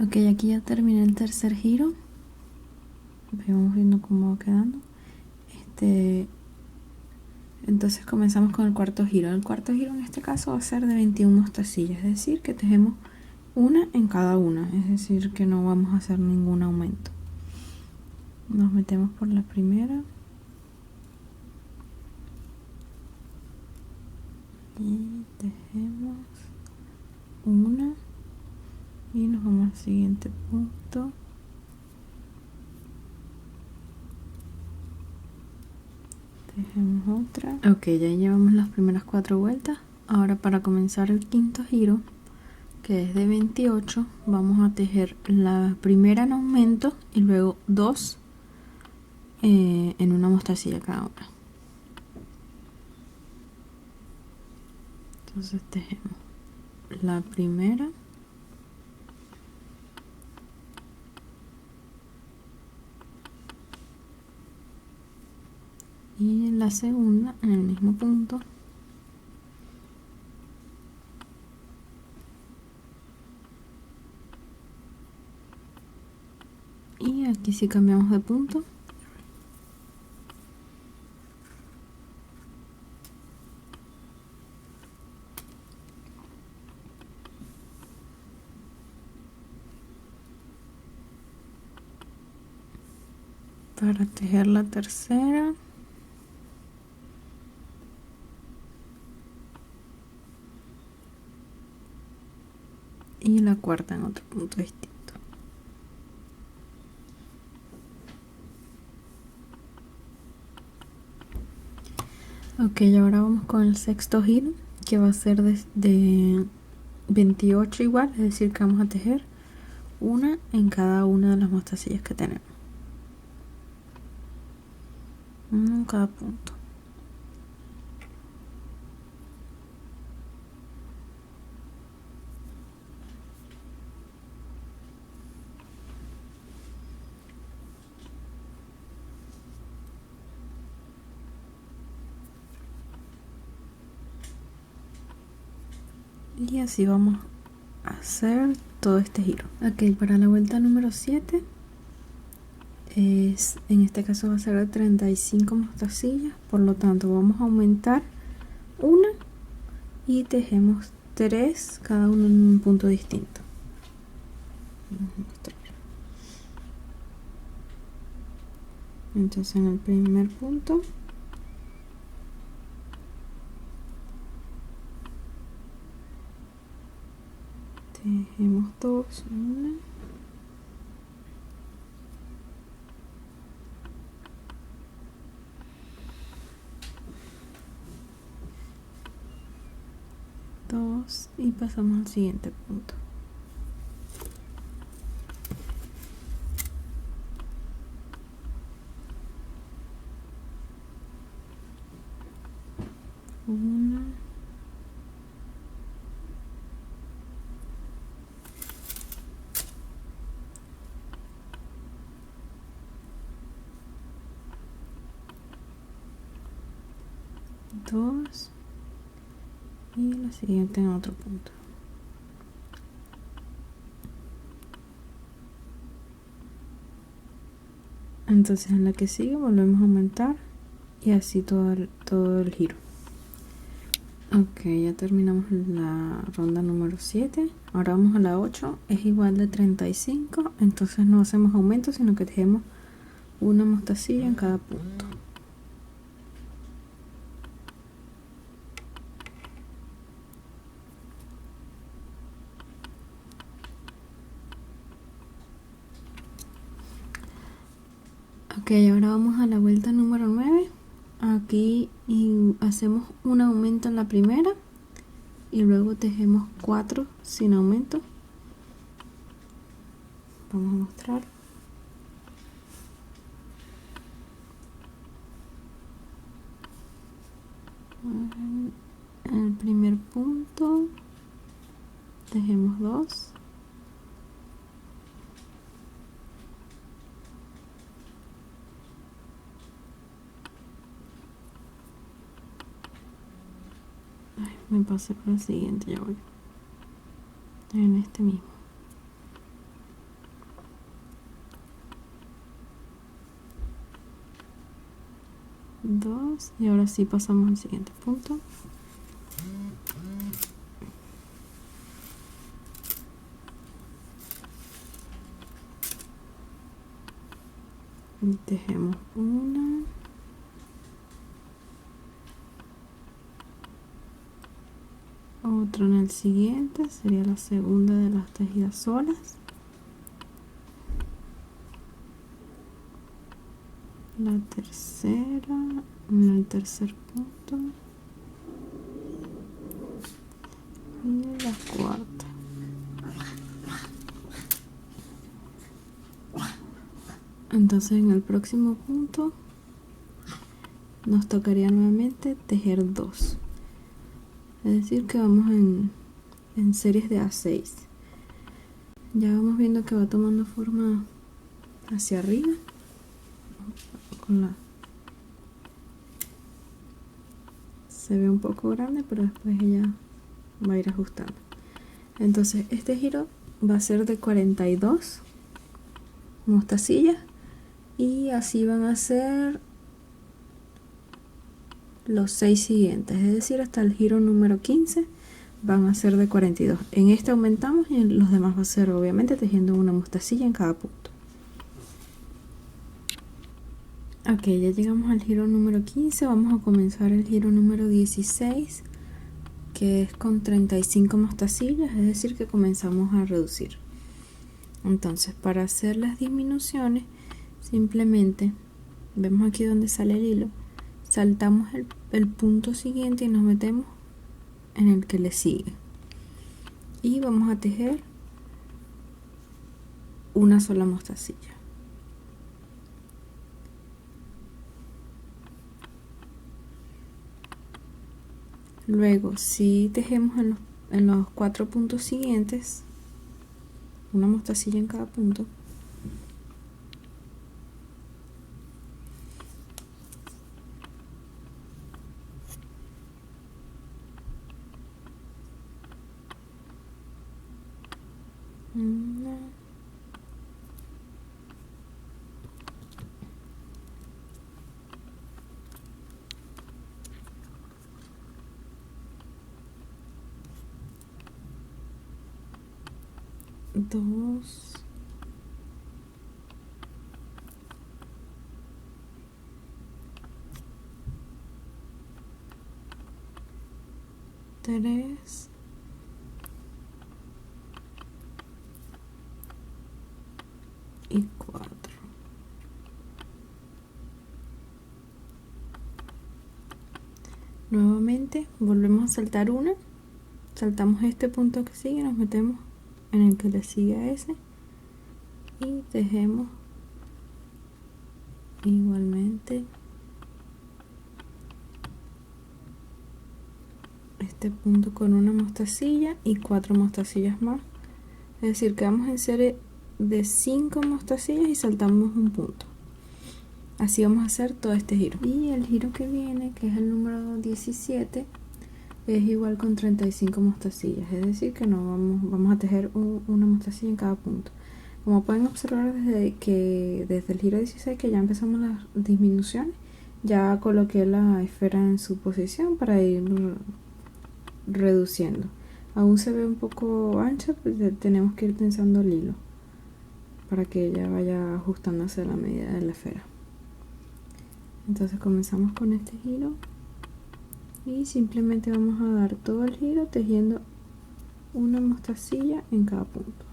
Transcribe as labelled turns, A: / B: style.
A: Ok, aquí ya terminé el tercer giro. Vamos viendo cómo va quedando. Entonces comenzamos con el cuarto giro. El cuarto giro en este caso va a ser de 21 mostacillas, es decir, que tejemos una en cada una, es decir, que no vamos a hacer ningún aumento. Nos metemos por la primera y tejemos una y nos vamos al siguiente punto. Tejemos otra. Ok, ya llevamos las primeras 4 vueltas. Ahora para comenzar el quinto giro, que es de 28, vamos a tejer la primera en aumento y luego 2 en una mostacilla cada una. Entonces tejemos la primera y la segunda en el mismo punto. Y aquí sí cambiamos de punto. Para tejer la tercera. Y la cuarta en otro punto distinto. Ok, ahora vamos con el sexto giro, que va a ser de 28 igual, es decir que vamos a tejer una en cada una de las mostacillas que tenemos. Uno en cada punto. Y así vamos a hacer todo este giro. Ok, para la vuelta número 7 en este caso va a ser de 35 mostacillas, por lo tanto vamos a aumentar una y tejemos 3 cada uno en un punto distinto. Vamos a mostrar. Entonces en el primer punto tejemos 2, 1, dos y pasamos al siguiente punto. Una, dos y la siguiente en otro punto. Entonces en la que sigue volvemos a aumentar y así todo el giro. Ok, ya terminamos la ronda número 7. Ahora vamos a la 8. Es igual de 35, entonces no hacemos aumento, sino que tejemos una mostacilla en cada punto. Ok, ahora vamos a la vuelta número 9. Aquí hacemos un aumento en la primera y luego tejemos 4 sin aumento. Vamos a mostrar. En el primer punto tejemos 2. Me pasé por el siguiente, ya voy. En este mismo. 2 y ahora sí pasamos al siguiente punto. Y tejemos una, otra en el siguiente, sería la segunda de las tejidas solas, la tercera en el tercer punto y la cuarta. Entonces en el próximo punto nos tocaría nuevamente tejer 2, es decir que vamos en series de A6. Ya vamos viendo que va tomando forma hacia arriba se ve un poco grande, pero después ella va a ir ajustando. Entonces este giro va a ser de 42 mostacillas y así van a ser los 6 siguientes, es decir, hasta el giro número 15 van a ser de 42. En este aumentamos y en los demás va a ser obviamente tejiendo una mostacilla en cada punto. Ok, ya llegamos al giro número 15, vamos a comenzar el giro número 16, que es con 35 mostacillas, es decir que comenzamos a reducir. Entonces, para hacer las disminuciones, simplemente vemos aquí donde sale el hilo, saltamos el punto siguiente y nos metemos en el que le sigue y vamos a tejer una sola mostacilla. Luego, si tejemos en los 4 puntos siguientes una mostacilla en cada punto, una, dos, tres, y 4. Nuevamente volvemos a saltar una, saltamos este punto que sigue, nos metemos en el que le sigue a ese y tejemos igualmente este punto con una mostacilla y 4 mostacillas más, es decir que vamos en serie de 5 mostacillas y saltamos un punto. Así vamos a hacer todo este giro. Y el giro que viene, que es el número 17, es igual con 35 mostacillas, es decir que no vamos a tejer una mostacilla en cada punto. Como pueden observar desde el giro 16 que ya empezamos las disminuciones, ya coloqué la esfera en su posición para ir reduciendo. Aún se ve un poco ancha, pues tenemos que ir tensando el hilo para que ella vaya ajustándose a la medida de la esfera. Entonces comenzamos con este giro y simplemente vamos a dar todo el giro tejiendo una mostacilla en cada punto.